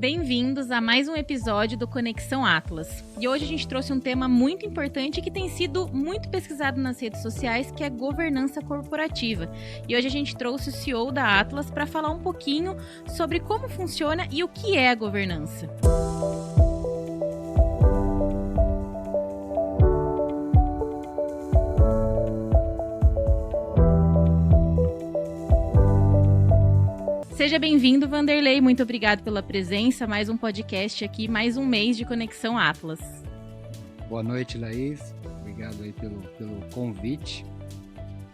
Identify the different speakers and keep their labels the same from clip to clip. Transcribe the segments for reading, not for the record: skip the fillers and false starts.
Speaker 1: Bem-vindos a mais um episódio do Conexão Atlas. E hoje a gente trouxe um tema muito importante que tem sido muito pesquisado nas redes sociais, que é governança corporativa. E hoje a gente trouxe o CEO da Atlas para falar um pouquinho sobre como funciona e o que é a governança. Seja bem-vindo, Vanderlei. Muito obrigado pela presença. Mais um podcast aqui, mais um mês de Conexão Atlas.
Speaker 2: Boa noite, Laís. Obrigado aí pelo convite.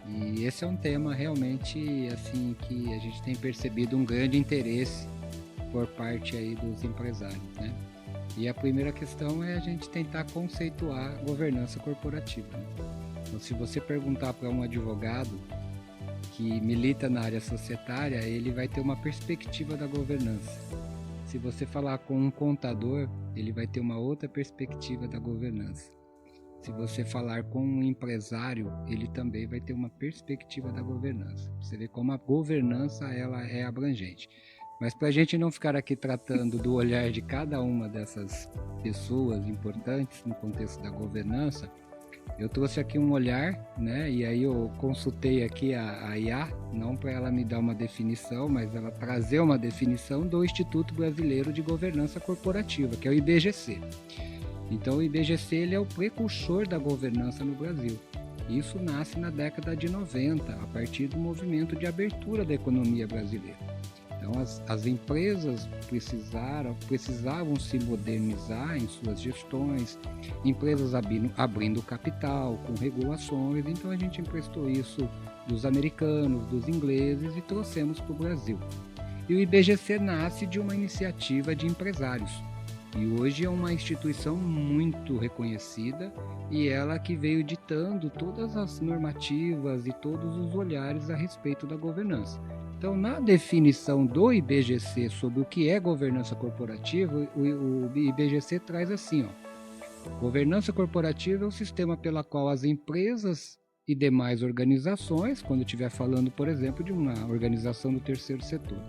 Speaker 2: E esse é um tema realmente assim que a gente tem percebido um grande interesse por parte aí dos empresários, né? E a primeira questão é a gente tentar conceituar a governança corporativa, né? Então, se você perguntar para um advogado que milita na área societária, ele vai ter uma perspectiva da governança. Se você falar com um contador, ele vai ter uma outra perspectiva da governança. Se você falar com um empresário, ele também vai ter uma perspectiva da governança. Você vê como a governança ela é abrangente. Mas para a gente não ficar aqui tratando do olhar de cada uma dessas pessoas importantes no contexto da governança, eu trouxe aqui um olhar, né? E aí eu consultei aqui a IA, não para ela me dar uma definição, mas ela trazer uma definição do Instituto Brasileiro de Governança Corporativa, que é o IBGC. Então o IBGC ele é o precursor da governança no Brasil. Isso nasce na década de 90, a partir do movimento de abertura da economia brasileira. Então as empresas precisavam se modernizar em suas gestões, empresas abrindo capital, com regulações, então a gente emprestou isso dos americanos, dos ingleses e trouxemos para o Brasil. E o IBGC nasce de uma iniciativa de empresários e hoje é uma instituição muito reconhecida e ela que veio ditando todas as normativas e todos os olhares a respeito da governança. Então, na definição do IBGC sobre o que é governança corporativa, o IBGC traz assim, governança corporativa é o sistema pela qual as empresas e demais organizações, quando estiver falando, por exemplo, de uma organização do terceiro setor,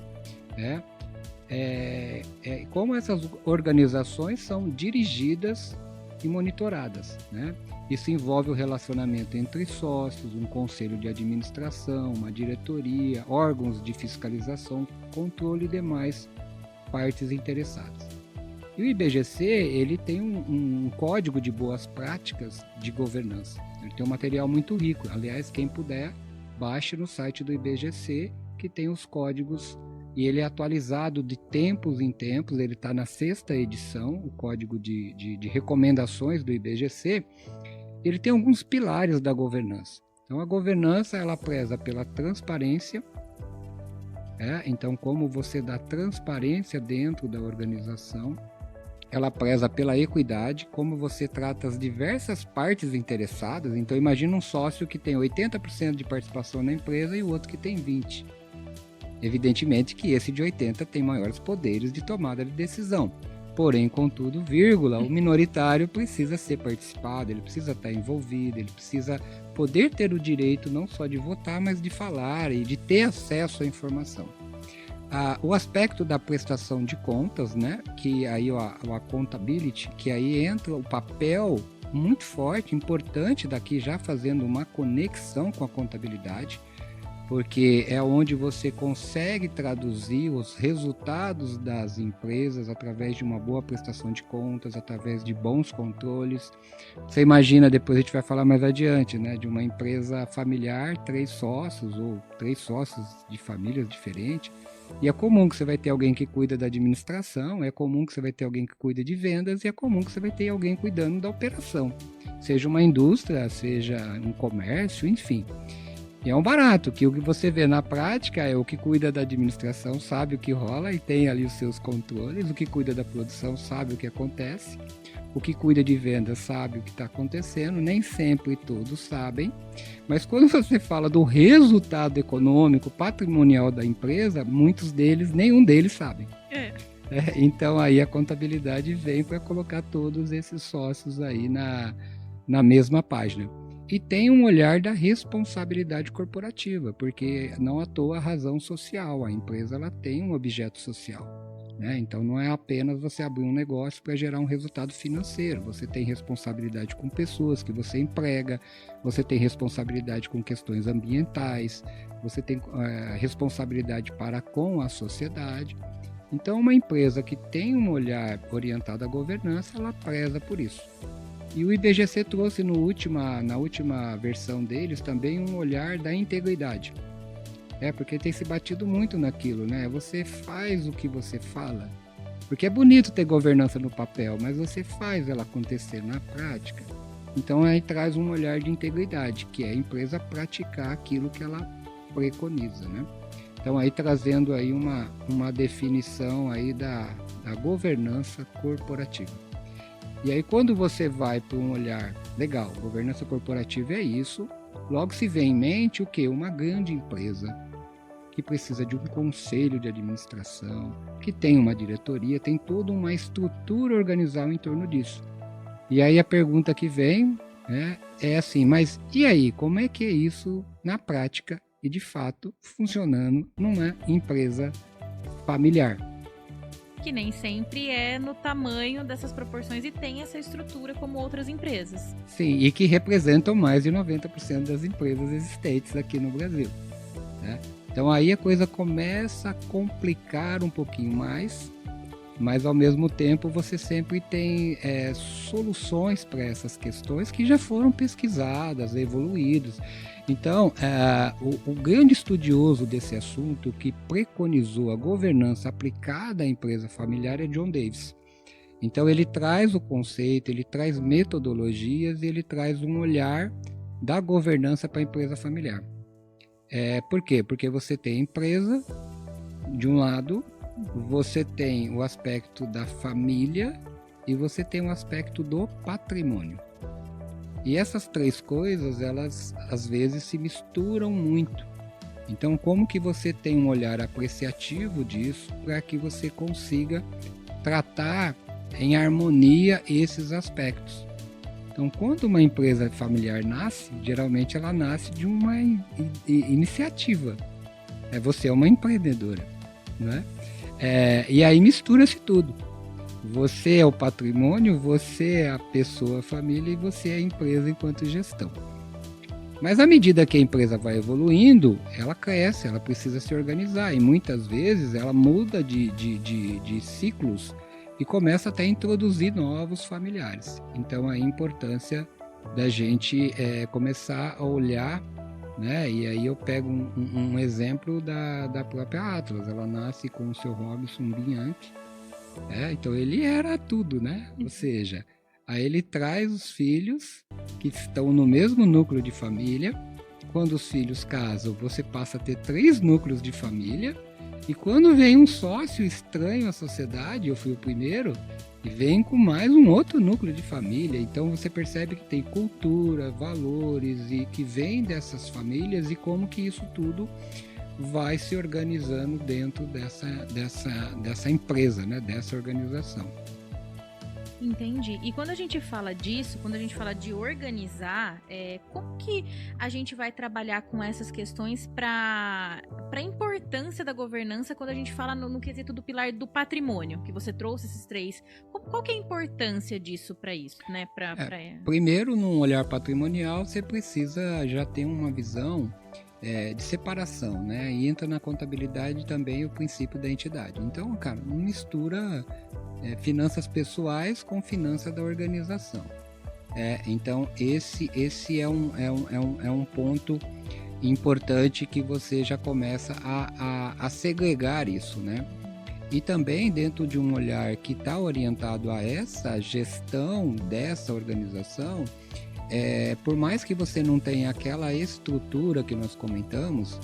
Speaker 2: como essas organizações são dirigidas e monitoradas, né? Isso envolve o relacionamento entre sócios, um conselho de administração, uma diretoria, órgãos de fiscalização, controle e demais partes interessadas. E o IBGC ele tem um código de boas práticas de governança. Ele tem um material muito rico. Aliás, quem puder, baixe no site do IBGC, que tem os códigos, e ele é atualizado de tempos em tempos. Ele está na 6ª edição, o código de recomendações do IBGC. Ele tem alguns pilares da governança. Então, a governança ela preza pela transparência. Então, como você dá transparência dentro da organização. Ela preza pela equidade, como você trata as diversas partes interessadas. Então, imagina um sócio que tem 80% de participação na empresa e o outro que tem 20%. Evidentemente que esse de 80% tem maiores poderes de tomada de decisão. Porém, contudo, o minoritário precisa ser participado, ele precisa estar envolvido, ele precisa poder ter o direito não só de votar, mas de falar e de ter acesso à informação. O aspecto da prestação de contas, né, que aí a accountability, que aí entra o papel muito forte, importante daqui já fazendo uma conexão com a contabilidade, porque é onde você consegue traduzir os resultados das empresas através de uma boa prestação de contas, através de bons controles. Você imagina, depois a gente vai falar mais adiante, né, de uma empresa familiar, 3 sócios ou 3 sócios de famílias diferentes, e é comum que você vai ter alguém que cuida da administração, é comum que você vai ter alguém que cuida de vendas, e é comum que você vai ter alguém cuidando da operação, seja uma indústria, seja um comércio, enfim. E é um barato, que o que você vê na prática é o que cuida da administração sabe o que rola e tem ali os seus controles, o que cuida da produção sabe o que acontece, o que cuida de vendas sabe o que está acontecendo, nem sempre todos sabem, mas quando você fala do resultado econômico, patrimonial da empresa, nenhum deles sabem. Então aí a contabilidade vem para colocar todos esses sócios aí na mesma página. E tem um olhar da responsabilidade corporativa, porque não à toa a razão social, a empresa ela tem um objeto social. né? Então não é apenas você abrir um negócio para gerar um resultado financeiro. Você tem responsabilidade com pessoas que você emprega, você tem responsabilidade com questões ambientais, você tem responsabilidade para com a sociedade. Então uma empresa que tem um olhar orientado à governança, ela preza por isso. E o IBGC trouxe na última versão deles também um olhar da integridade. Porque tem se batido muito naquilo, né? Você faz o que você fala. Porque é bonito ter governança no papel, mas você faz ela acontecer na prática. Então aí traz um olhar de integridade, que é a empresa praticar aquilo que ela preconiza, né? Então aí trazendo aí uma definição aí da governança corporativa. E aí quando você vai para um olhar, legal, governança corporativa é isso, logo se vê em mente o quê? Uma grande empresa que precisa de um conselho de administração, que tem uma diretoria, tem toda uma estrutura organizada em torno disso. E aí a pergunta que vem, né, é assim, mas e aí, como é que é isso na prática e de fato funcionando numa empresa familiar?
Speaker 1: Que nem sempre é no tamanho dessas proporções e tem essa estrutura como outras empresas.
Speaker 2: Sim, e que representam mais de 90% das empresas existentes aqui no Brasil, né? Então aí a coisa começa a complicar um pouquinho mais, mas ao mesmo tempo você sempre tem soluções para essas questões que já foram pesquisadas, evoluídas. Então, o grande estudioso desse assunto que preconizou a governança aplicada à empresa familiar é John Davis. Então ele traz o conceito, ele traz metodologias e ele traz um olhar da governança para a empresa familiar. Por quê? Porque você tem a empresa, de um lado, você tem o aspecto da família e você tem o aspecto do patrimônio. E essas três coisas, elas às vezes se misturam muito. Então, como que você tem um olhar apreciativo disso para que você consiga tratar em harmonia esses aspectos? Então, quando uma empresa familiar nasce, geralmente ela nasce de uma iniciativa. Você é uma empreendedora, né? E aí mistura-se tudo. Você é o patrimônio, você é a pessoa, a família e você é a empresa enquanto gestão. Mas à medida que a empresa vai evoluindo, ela cresce, ela precisa se organizar e muitas vezes ela muda de ciclos e começa até a introduzir novos familiares. Então a importância da gente começar a olhar, né? E aí eu pego um exemplo da própria Atlas. Ela nasce com o seu Robson Bianchi, então ele era tudo, né? Ou seja, aí ele traz os filhos que estão no mesmo núcleo de família. Quando os filhos casam, você passa a ter 3 núcleos de família. E quando vem um sócio estranho à sociedade, eu fui o primeiro, e vem com mais um outro núcleo de família. Então você percebe que tem cultura, valores e que vem dessas famílias e como que isso tudo vai se organizando dentro dessa empresa, né? Dessa organização.
Speaker 1: Entendi. E quando a gente fala disso, quando a gente fala de organizar, como que a gente vai trabalhar com essas questões para a importância da governança quando a gente fala no quesito do pilar do patrimônio, que você trouxe esses 3? Qual que é a importância disso para isso, né?
Speaker 2: Primeiro, num olhar patrimonial, você precisa já ter uma visão de separação, né? E entra na contabilidade também o princípio da entidade. Então, cara, não mistura finanças pessoais com finanças da organização. Então, esse é um ponto importante que você já começa a segregar isso, né? E também dentro de um olhar que está orientado a essa gestão dessa organização, por mais que você não tenha aquela estrutura que nós comentamos,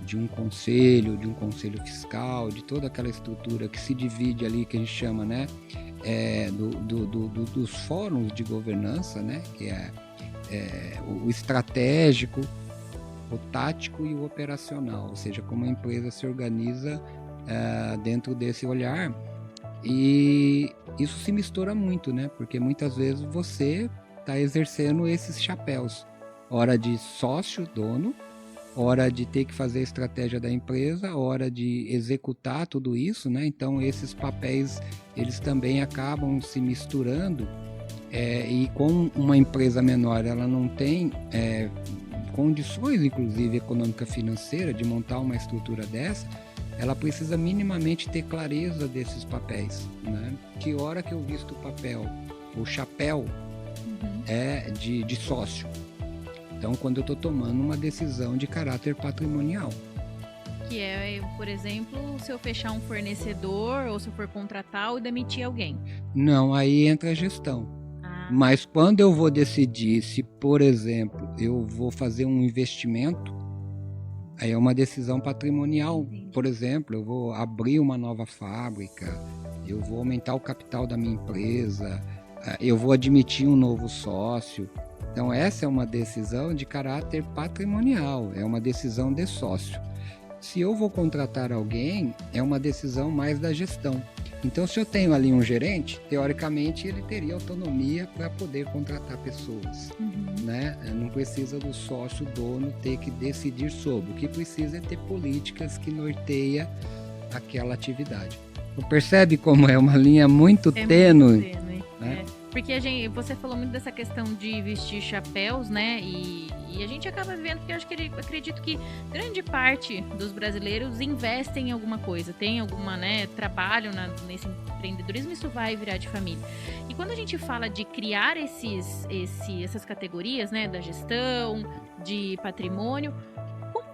Speaker 2: de um conselho fiscal, de toda aquela estrutura que se divide ali, que a gente chama, né, dos fóruns de governança, né, que o estratégico, o tático e o operacional, ou seja, como a empresa se organiza dentro desse olhar. E isso se mistura muito, né, porque muitas vezes você está exercendo esses chapéus, hora de sócio, dono, hora de ter que fazer a estratégia da empresa, hora de executar tudo isso, né? Então esses papéis, eles também acabam se misturando, e com uma empresa menor, ela não tem condições, inclusive econômica financeira, de montar uma estrutura dessa. Ela precisa minimamente ter clareza desses papéis, né? Que hora que eu visto o papel, o chapéu é de sócio. Então, quando eu estou tomando uma decisão de caráter patrimonial.
Speaker 1: Que é, por exemplo, se eu fechar um fornecedor ou se eu for contratar ou demitir alguém.
Speaker 2: Não, aí entra a gestão. Mas quando eu vou decidir se, por exemplo, eu vou fazer um investimento, aí é uma decisão patrimonial. Entendi. Por exemplo, eu vou abrir uma nova fábrica, eu vou aumentar o capital da minha empresa, eu vou admitir um novo sócio. Então essa é uma decisão de caráter patrimonial, é uma decisão de sócio. Se eu vou contratar alguém, é uma decisão mais da gestão. Então, se eu tenho ali um gerente, teoricamente ele teria autonomia para poder contratar pessoas, né? Não precisa do sócio dono ter que decidir sobre. O que precisa é ter políticas que norteia aquela atividade. Então, percebe como é uma linha muito tênue, né?
Speaker 1: Porque você falou muito dessa questão de vestir chapéus, né? E a gente acaba vivendo, porque eu acredito que grande parte dos brasileiros investem em alguma coisa, tem alguma, né, trabalho nesse empreendedorismo, isso vai virar de família. E quando a gente fala de criar essas categorias, né, da gestão, de patrimônio,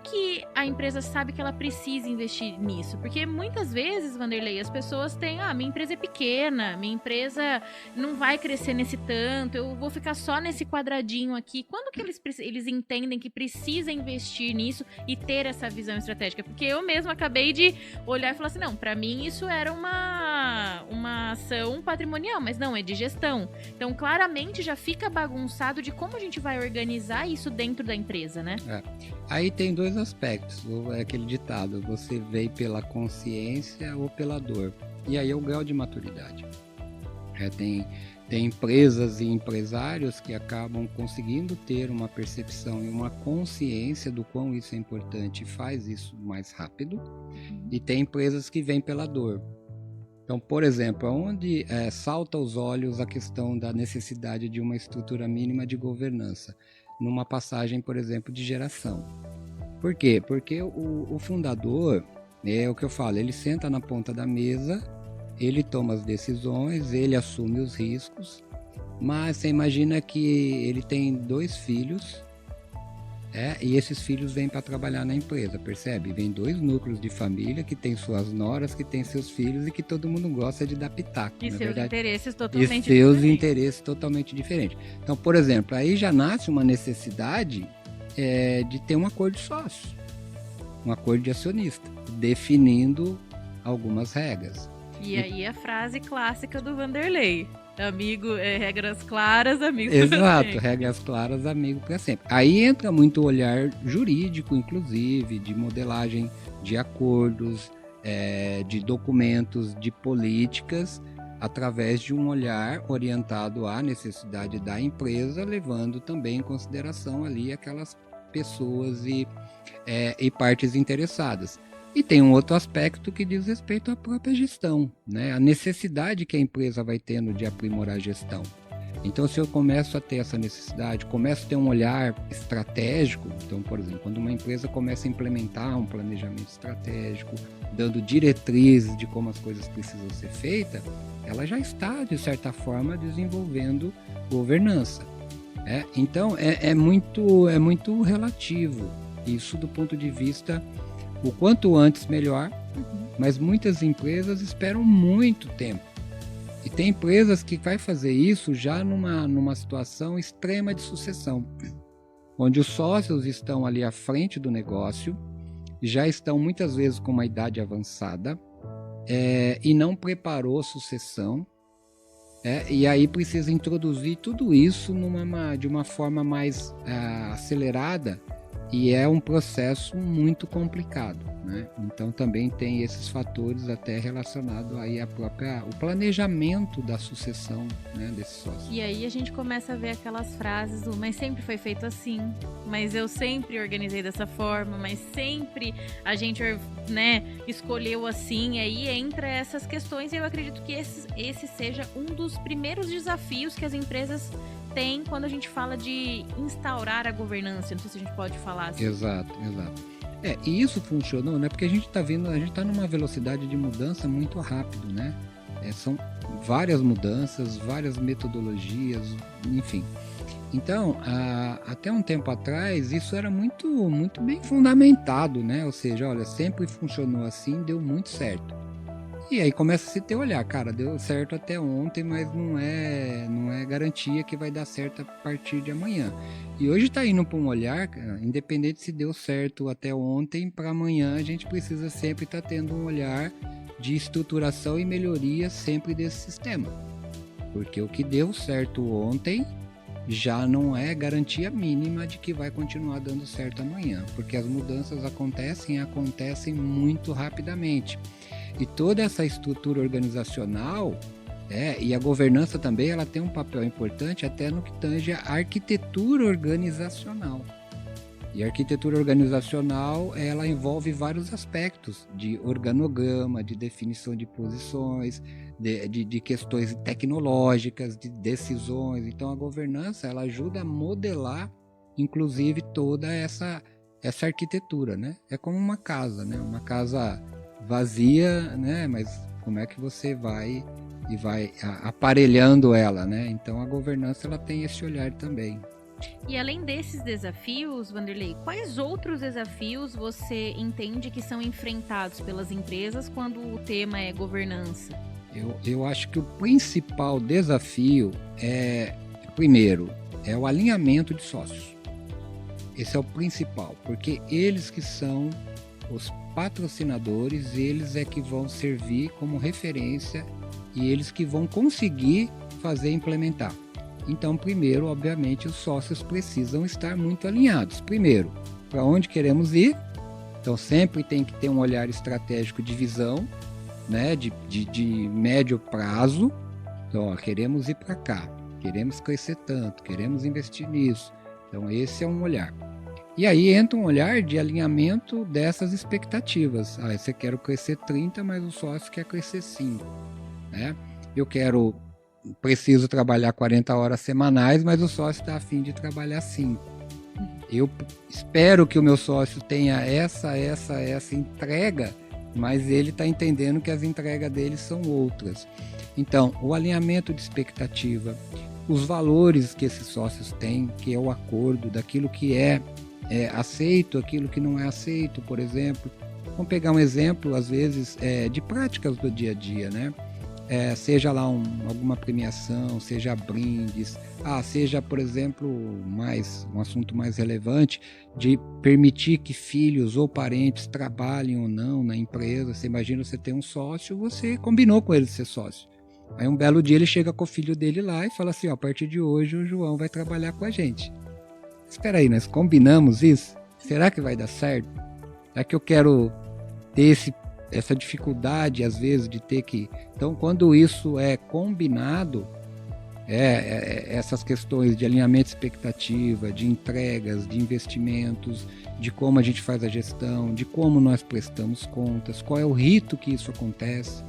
Speaker 1: que a empresa sabe que ela precisa investir nisso? Porque muitas vezes, Vanderlei, as pessoas têm, minha empresa é pequena, minha empresa não vai crescer nesse tanto, eu vou ficar só nesse quadradinho aqui. Quando que eles entendem que precisa investir nisso e ter essa visão estratégica? Porque eu mesma acabei de olhar e falar assim, não, para mim isso era uma ação patrimonial, mas não, é de gestão. Então, claramente já fica bagunçado de como a gente vai organizar isso dentro da empresa, né?
Speaker 2: Aí tem dois aspectos, é aquele ditado, você veio pela consciência ou pela dor. E aí é o grau de maturidade. Tem empresas e empresários que acabam conseguindo ter uma percepção e uma consciência do quão isso é importante e faz isso mais rápido. E tem empresas que vêm pela dor. Então, por exemplo, onde salta aos olhos a questão da necessidade de uma estrutura mínima de governança, numa passagem, por exemplo, de geração. Por quê? Porque o fundador, é o que eu falo, ele senta na ponta da mesa, ele toma as decisões, ele assume os riscos, mas você imagina que ele tem 2 filhos, e esses filhos vêm para trabalhar na empresa, percebe? Vem 2 núcleos de família que tem suas noras, que tem seus filhos e que todo mundo gosta de dar pitaco.
Speaker 1: E seus interesses
Speaker 2: totalmente diferentes. Então, por exemplo, aí já nasce uma necessidade de ter um acordo de sócio, um acordo de acionista, definindo algumas regras.
Speaker 1: E aí a frase clássica do Vanderlei. Amigo, regras claras, amigo
Speaker 2: para sempre. Exato, regras claras, amigo para sempre. Aí entra muito o olhar jurídico, inclusive, de modelagem de acordos, de documentos, de políticas, através de um olhar orientado à necessidade da empresa, levando também em consideração ali aquelas pessoas e partes interessadas. E tem um outro aspecto que diz respeito à própria gestão, né? A necessidade que a empresa vai tendo de aprimorar a gestão. Então, se eu começo a ter essa necessidade, começo a ter um olhar estratégico, então, por exemplo, quando uma empresa começa a implementar um planejamento estratégico, dando diretrizes de como as coisas precisam ser feitas, ela já está, de certa forma, desenvolvendo governança. Então, é muito relativo. Isso do ponto de vista, o quanto antes melhor, mas muitas empresas esperam muito tempo. E tem empresas que vai fazer isso já numa situação extrema de sucessão, onde os sócios estão ali à frente do negócio, já estão muitas vezes com uma idade avançada, e não preparou sucessão, e aí precisa introduzir tudo isso de uma forma mais acelerada, E é um processo muito complicado, né? Então também tem esses fatores até relacionados aí o planejamento da sucessão, né, desse sócio.
Speaker 1: E aí a gente começa a ver aquelas frases do mas sempre foi feito assim, mas eu sempre organizei dessa forma, mas sempre a gente, né, escolheu assim. E aí entra essas questões e eu acredito que esse seja um dos primeiros desafios que as empresas têm quando a gente fala de instaurar a governança. Não sei se a gente pode falar assim.
Speaker 2: Exato. E isso funcionou, né? Porque a gente está numa velocidade de mudança muito rápido, né? São várias mudanças, várias metodologias, enfim. Então, até um tempo atrás, isso era muito, muito bem fundamentado, né? Ou seja, olha, sempre funcionou assim, deu muito certo. E aí começa a se ter olhar, cara, deu certo até ontem, mas não é garantia que vai dar certo a partir de amanhã. E hoje está indo para um olhar, cara, independente se deu certo até ontem, para amanhã a gente precisa sempre estar tendo um olhar de estruturação e melhoria sempre desse sistema. Porque o que deu certo ontem já não é garantia mínima de que vai continuar dando certo amanhã, porque as mudanças acontecem muito rapidamente. E toda essa estrutura organizacional, e a governança também, ela tem um papel importante até no que tange a arquitetura organizacional. E a arquitetura organizacional, ela envolve vários aspectos de organograma, de definição de posições, de questões tecnológicas, de decisões. Então, a governança, ela ajuda a modelar, inclusive, toda essa arquitetura, né? É como uma casa, né? Uma casa vazia, né? Mas como é que você vai aparelhando ela, né? Então, a governança, ela tem esse olhar também.
Speaker 1: E além desses desafios, Vanderlei, quais outros desafios você entende que são enfrentados pelas empresas quando o tema é governança?
Speaker 2: Eu acho que o principal desafio primeiro, é o alinhamento de sócios. Esse é o principal, porque eles que são os patrocinadores, eles é que vão servir como referência e eles que vão conseguir implementar. Então, primeiro, obviamente, os sócios precisam estar muito alinhados. Primeiro, para onde queremos ir? Então, sempre tem que ter um olhar estratégico de visão, né, de médio prazo. Então, queremos ir para cá, queremos crescer tanto, queremos investir nisso. Então, esse é um olhar. E aí entra um olhar de alinhamento dessas expectativas. Você quer crescer 30, mas o sócio quer crescer 5. Né? Preciso trabalhar 40 horas semanais, mas o sócio está a fim de trabalhar 5. Eu espero que o meu sócio tenha essa entrega, mas ele está entendendo que as entregas dele são outras. Então, o alinhamento de expectativa, os valores que esses sócios têm, que é o acordo daquilo que é aceito, aquilo que não é aceito, por exemplo. Vamos pegar um exemplo, às vezes, de práticas do dia a dia, né? Seja lá alguma premiação, seja brindes, seja, por exemplo, um assunto mais relevante, de permitir que filhos ou parentes trabalhem ou não na empresa. Você imagina, você tem um sócio, você combinou com ele ser sócio. Aí um belo dia ele chega com o filho dele lá e fala assim, a partir de hoje o João vai trabalhar com a gente. Espera aí, nós combinamos isso? Será que vai dar certo? É que eu quero ter essa dificuldade, às vezes, de ter que... Então, quando isso é combinado, essas questões de alinhamento de expectativa, de entregas, de investimentos, de como a gente faz a gestão, de como nós prestamos contas, qual é o rito que isso acontece.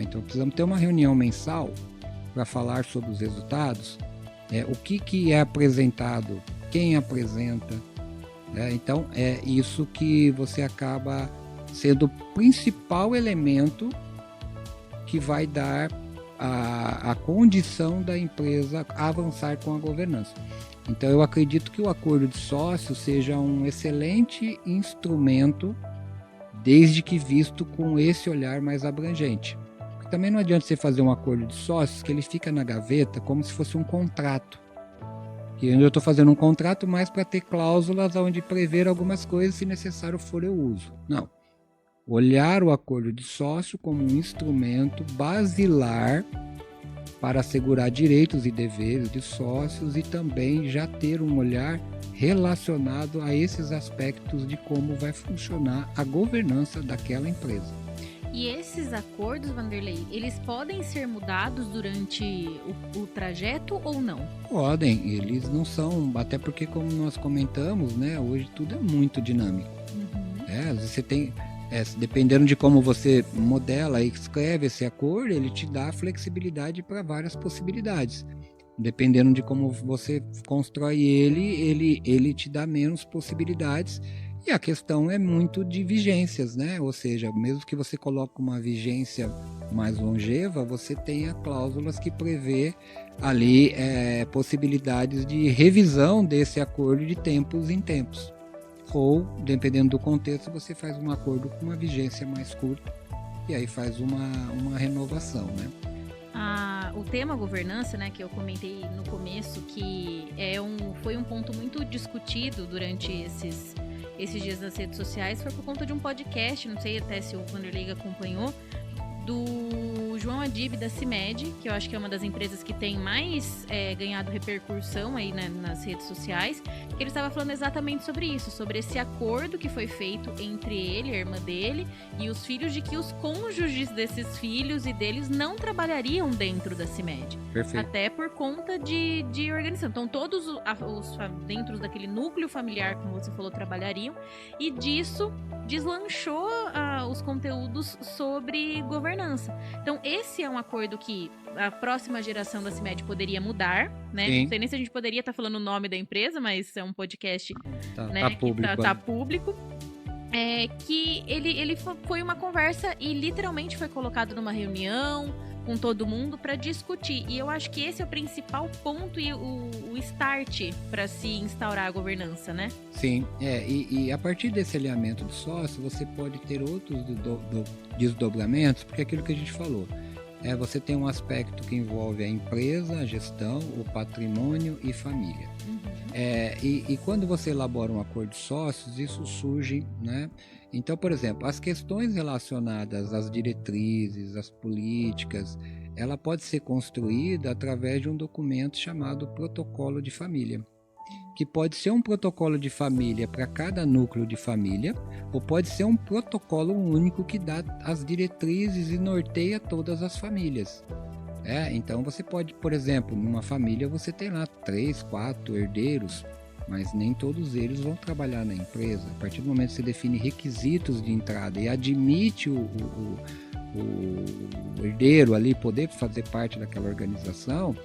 Speaker 2: Então precisamos ter uma reunião mensal para falar sobre os resultados, o que é apresentado, quem apresenta. Então, é isso que você acaba sendo o principal elemento que vai dar a condição da empresa avançar com a governança. Então, eu acredito que o acordo de sócios seja um excelente instrumento, desde que visto com esse olhar mais abrangente. Porque também não adianta você fazer um acordo de sócios que ele fica na gaveta como se fosse um contrato. Que eu estou fazendo um contrato mais para ter cláusulas onde prever algumas coisas, se necessário for eu uso. Não. Olhar o acordo de sócio como um instrumento basilar para assegurar direitos e deveres de sócios e também já ter um olhar relacionado a esses aspectos de como vai funcionar a governança daquela empresa.
Speaker 1: E esses acordos, Vanderlei, eles podem ser mudados durante o trajeto ou não?
Speaker 2: Podem, eles não são, até porque como nós comentamos, né, hoje tudo é muito dinâmico. Às vezes você tem, dependendo de como você modela e escreve esse acordo, ele te dá flexibilidade para várias possibilidades. Dependendo de como você constrói ele te dá menos possibilidades. E a questão é muito de vigências, né? Ou seja, mesmo que você coloque uma vigência mais longeva, você tenha cláusulas que prevê ali possibilidades de revisão desse acordo de tempos em tempos. Ou, dependendo do contexto, você faz um acordo com uma vigência mais curta e aí faz uma renovação, né?
Speaker 1: O tema governança, né, que eu comentei no começo, que foi um ponto muito discutido durante esses dias nas redes sociais, foi por conta de um podcast, não sei até se o Vanderlei acompanhou, do João Adib da CIMED, que eu acho que é uma das empresas que tem mais ganhado repercussão aí, né, nas redes sociais, que ele estava falando exatamente sobre isso, sobre esse acordo que foi feito entre ele, a irmã dele e os filhos, de que os cônjuges desses filhos e deles não trabalhariam dentro da CIMED.
Speaker 2: Perfeito.
Speaker 1: Até por conta de organização. Então todos os dentro daquele núcleo familiar, como você falou, trabalhariam, e disso deslanchou os conteúdos sobre governança. Então esse é um acordo que a próxima geração da CIMED poderia mudar, né?
Speaker 2: Sim.
Speaker 1: Não sei nem se a gente poderia estar falando o nome da empresa, mas é um podcast
Speaker 2: público,
Speaker 1: que tá público. Que ele foi uma conversa e literalmente foi colocado numa reunião com todo mundo para discutir. E eu acho que esse é o principal ponto e o start para se instaurar a governança, né?
Speaker 2: Sim, e a partir desse alinhamento de sócio, você pode ter outros desdobramentos, porque é aquilo que a gente falou. Você tem um aspecto que envolve a empresa, a gestão, o patrimônio e família. E quando você elabora um acordo de sócios, isso surge, né? Então, por exemplo, as questões relacionadas às diretrizes, às políticas, ela pode ser construída através de um documento chamado protocolo de família, que pode ser um protocolo de família para cada núcleo de família, ou pode ser um protocolo único que dá as diretrizes e norteia todas as famílias. Então você pode, por exemplo, numa família você tem lá 3, 4 herdeiros, mas nem todos eles vão trabalhar na empresa. A partir do momento que você define requisitos de entrada e admite o herdeiro ali poder fazer parte daquela organização,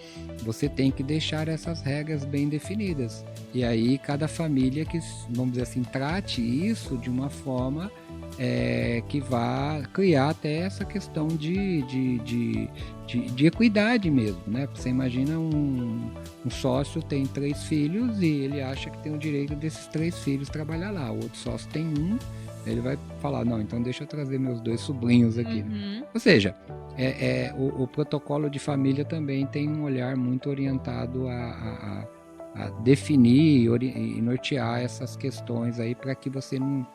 Speaker 2: você tem que deixar essas regras bem definidas. E aí cada família que, vamos dizer assim, trate isso de uma forma que vá criar até essa questão de equidade mesmo, né? Você imagina um sócio tem 3 filhos e ele acha que tem o direito desses 3 filhos trabalhar lá. O outro sócio tem um, ele vai falar, não, então deixa eu trazer meus 2 sobrinhos aqui. Ou seja, o protocolo de família também tem um olhar muito orientado a definir e nortear essas questões aí para que você não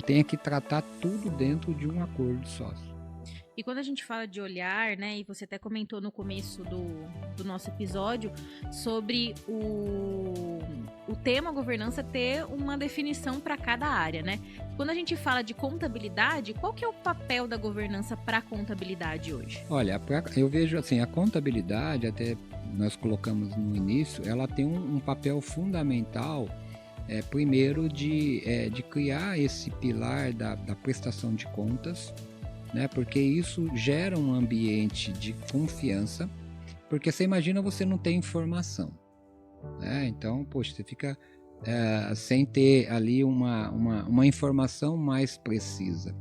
Speaker 2: tenha que tratar tudo dentro de um acordo de sócio.
Speaker 1: E quando a gente fala de olhar, né, e você até comentou no começo do nosso episódio sobre o tema governança ter uma definição para cada área, né? Quando a gente fala de contabilidade, qual que é o papel da governança para a contabilidade hoje?
Speaker 2: Olha, eu vejo assim, a contabilidade, até nós colocamos no início, ela tem um papel fundamental, primeiro de criar esse pilar da prestação de contas, né? Porque isso gera um ambiente de confiança, porque você imagina você não tem informação, né? Então, poxa, você fica sem ter ali uma informação mais precisa.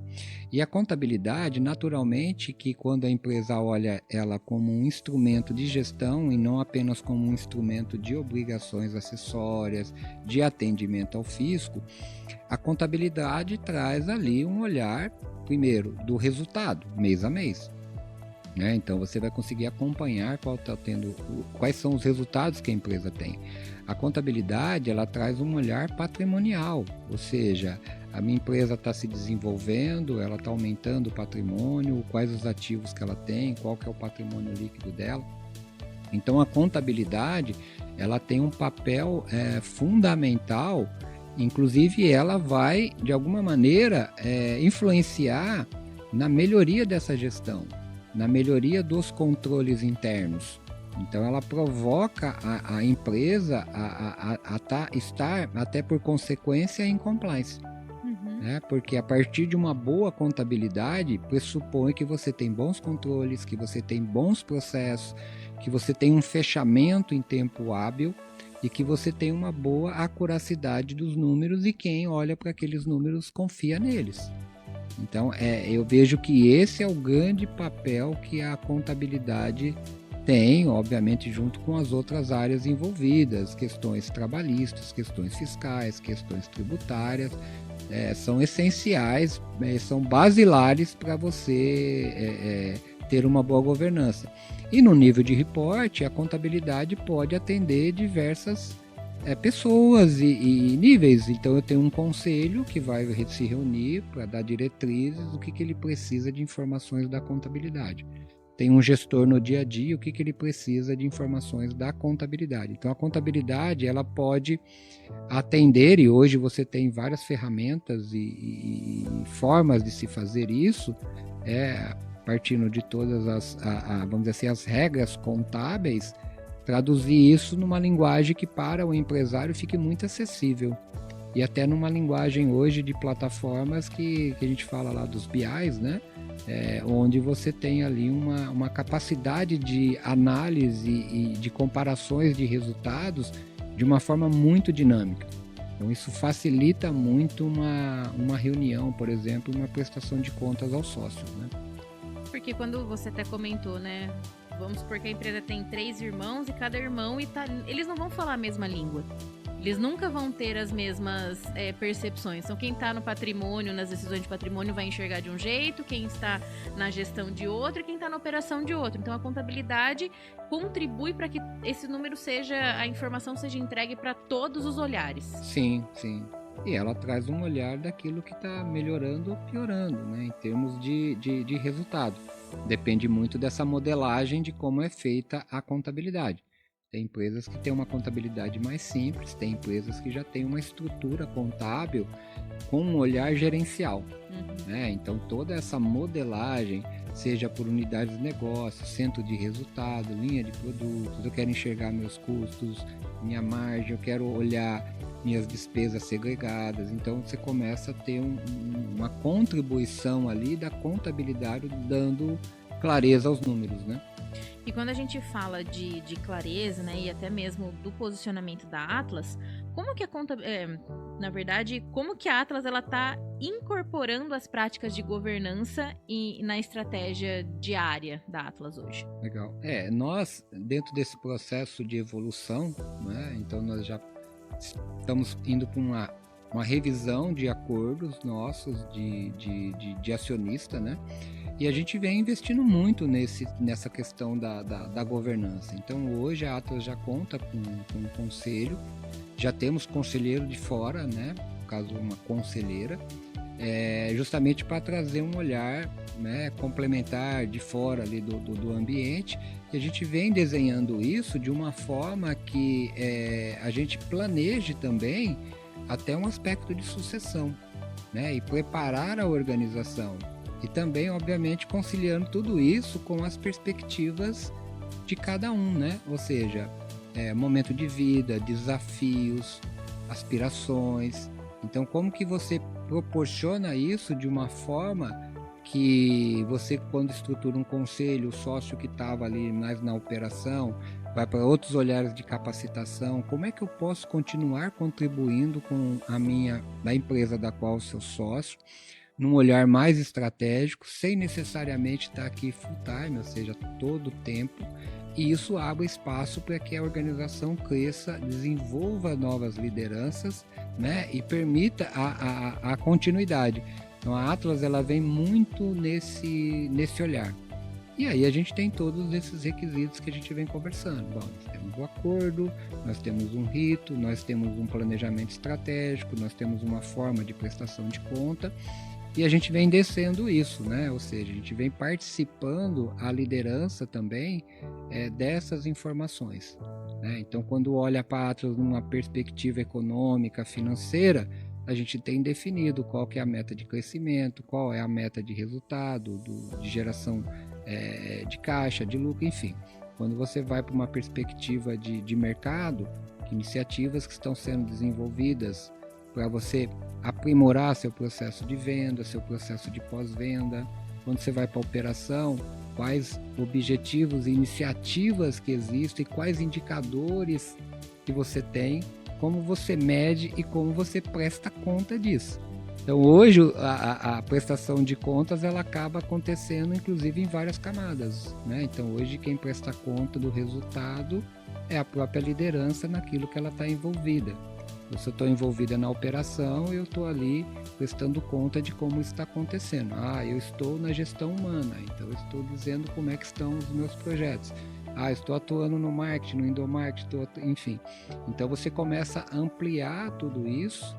Speaker 2: E a contabilidade, naturalmente, que quando a empresa olha ela como um instrumento de gestão e não apenas como um instrumento de obrigações acessórias, de atendimento ao fisco, a contabilidade traz ali um olhar, primeiro, do resultado, mês a mês. Então você vai conseguir acompanhar quais são os resultados que a empresa tem. A contabilidade, ela traz um olhar patrimonial, ou seja, a minha empresa está se desenvolvendo, ela está aumentando o patrimônio, quais os ativos que ela tem, qual que é o patrimônio líquido dela. Então a contabilidade, ela tem um papel fundamental, inclusive ela vai, de alguma maneira, influenciar na melhoria dessa gestão, na melhoria dos controles internos. Então ela provoca a empresa a estar, até por consequência, em compliance. Né? Porque a partir de uma boa contabilidade, pressupõe que você tem bons controles, que você tem bons processos, que você tem um fechamento em tempo hábil e que você tem uma boa acuracidade dos números, e quem olha para aqueles números confia neles. Então, eu vejo que esse é o grande papel que a contabilidade tem, obviamente, junto com as outras áreas envolvidas, questões trabalhistas, questões fiscais, questões tributárias, são essenciais, são basilares para você ter uma boa governança. E no nível de reporte, a contabilidade pode atender diversas pessoas e níveis. Então eu tenho um conselho que vai se reunir para dar diretrizes do que ele precisa de informações da contabilidade. Tem um gestor no dia a dia, o que ele precisa de informações da contabilidade. Então a contabilidade, ela pode atender, e hoje você tem várias ferramentas e formas de se fazer isso, partindo de todas vamos dizer assim, as regras contábeis, traduzir isso numa linguagem que para o empresário fique muito acessível. E até numa linguagem hoje de plataformas que a gente fala lá dos BIs, né? Onde você tem ali uma capacidade de análise e de comparações de resultados de uma forma muito dinâmica. Então isso facilita muito uma reunião, por exemplo, uma prestação de contas aos sócios, né?
Speaker 1: Porque quando você até comentou, né? Vamos supor que a empresa tem 3 irmãos e cada irmão eles não vão falar a mesma língua. Eles nunca vão ter as mesmas percepções. Então, quem está no patrimônio, nas decisões de patrimônio, vai enxergar de um jeito, quem está na gestão de outro e quem está na operação de outro. Então, a contabilidade contribui para que esse número a informação seja entregue para todos os olhares.
Speaker 2: Sim, sim. E ela traz um olhar daquilo que está melhorando ou piorando, né, em termos de resultado. Depende muito dessa modelagem de como é feita a contabilidade. Tem empresas que têm uma contabilidade mais simples, tem empresas que já têm uma estrutura contábil com um olhar gerencial. Né? Então, toda essa modelagem, seja por unidades de negócio, centro de resultado, linha de produtos, eu quero enxergar meus custos, minha margem, eu quero olhar minhas despesas segregadas. Então, você começa a ter uma contribuição ali da contabilidade dando clareza aos números, né?
Speaker 1: E quando a gente fala de clareza, né, e até mesmo do posicionamento da Atlas, como que na verdade, como que a Atlas ela está incorporando as práticas de governança na estratégia diária da Atlas hoje?
Speaker 2: Legal. Nós, dentro desse processo de evolução, né, então nós já estamos indo para uma revisão de acordos nossos de acionista, né? E a gente vem investindo muito nessa questão da governança. Então, hoje a Atlas já conta com um conselho, já temos conselheiro de fora, né? No caso, uma conselheira, justamente para trazer um olhar, né, complementar de fora ali do ambiente. E a gente vem desenhando isso de uma forma que a gente planeje também até um aspecto de sucessão, né? E preparar a organização. E também, obviamente, conciliando tudo isso com as perspectivas de cada um, né? Ou seja, momento de vida, desafios, aspirações. Então, como que você proporciona isso de uma forma que você, quando estrutura um conselho, o sócio que estava ali mais na operação, vai para outros olhares de capacitação, como é que eu posso continuar contribuindo com da empresa da qual eu sou sócio, num olhar mais estratégico, sem necessariamente estar aqui full time, ou seja, todo o tempo, e isso abre espaço para que a organização cresça, desenvolva novas lideranças, né, e permita a continuidade. Então a Atlas ela vem muito nesse olhar. E aí a gente tem todos esses requisitos que a gente vem conversando. Bom, nós temos o acordo, nós temos um rito, nós temos um planejamento estratégico, nós temos uma forma de prestação de conta. E a gente vem descendo isso, né? Ou seja, a gente vem participando, a liderança também, dessas informações, né? Então, quando olha para a Atlas numa perspectiva econômica, financeira, a gente tem definido qual que é a meta de crescimento, qual é a meta de resultado, de geração de caixa, de lucro, enfim. Quando você vai para uma perspectiva de mercado, iniciativas que estão sendo desenvolvidas para você aprimorar seu processo de venda, seu processo de pós-venda. Quando você vai para a operação, quais objetivos e iniciativas que existem, quais indicadores que você tem, como você mede e como você presta conta disso. Então, hoje, a prestação de contas ela acaba acontecendo, inclusive, em várias camadas, né? Então, hoje, quem presta conta do resultado é a própria liderança naquilo que ela está envolvida. Se eu estou envolvida na operação, eu estou ali prestando conta de como isso está acontecendo. Eu estou na gestão humana, então eu estou dizendo como é que estão os meus projetos. Estou atuando no marketing, no endomarketing, enfim. Então você começa a ampliar tudo isso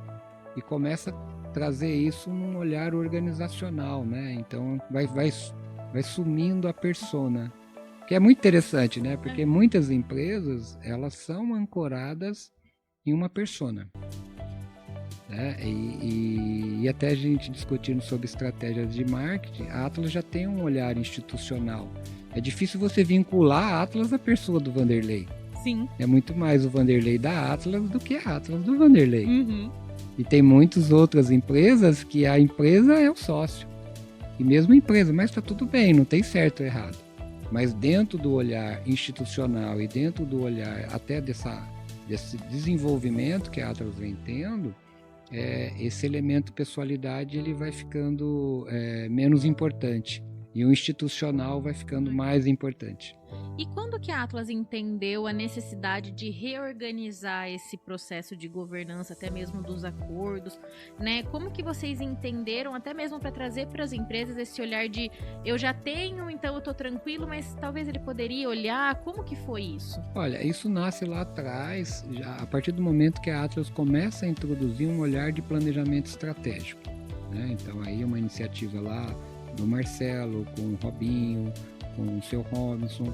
Speaker 2: e começa a trazer isso num olhar organizacional, né? Então vai sumindo a persona, que é muito interessante, né? Porque muitas empresas, elas são ancoradas em uma persona, né? E até a gente discutindo sobre estratégias de marketing, a Atlas já tem um olhar institucional. É difícil você vincular a Atlas à pessoa do Vanderlei.
Speaker 1: Sim.
Speaker 2: É muito mais o Vanderlei da Atlas do que a Atlas do Vanderlei.
Speaker 1: Uhum.
Speaker 2: E tem muitas outras empresas que a empresa é o sócio. E mesmo a empresa, mas está tudo bem, não tem certo ou errado. Mas dentro do olhar institucional e dentro do olhar até desse desenvolvimento que a Atlas vem tendo, esse elemento pessoalidade ele vai ficando menos importante e o institucional vai ficando mais importante.
Speaker 1: E quando que a Atlas entendeu a necessidade de reorganizar esse processo de governança, até mesmo dos acordos, né? Como que vocês entenderam, até mesmo para trazer para as empresas esse olhar de eu já tenho, então eu estou tranquilo, mas talvez ele poderia olhar, como que foi isso?
Speaker 2: Olha, isso nasce lá atrás, já, a partir do momento que a Atlas começa a introduzir um olhar de planejamento estratégico, né? Então aí uma iniciativa lá do Marcelo, com o Robinho, com o seu Robinson,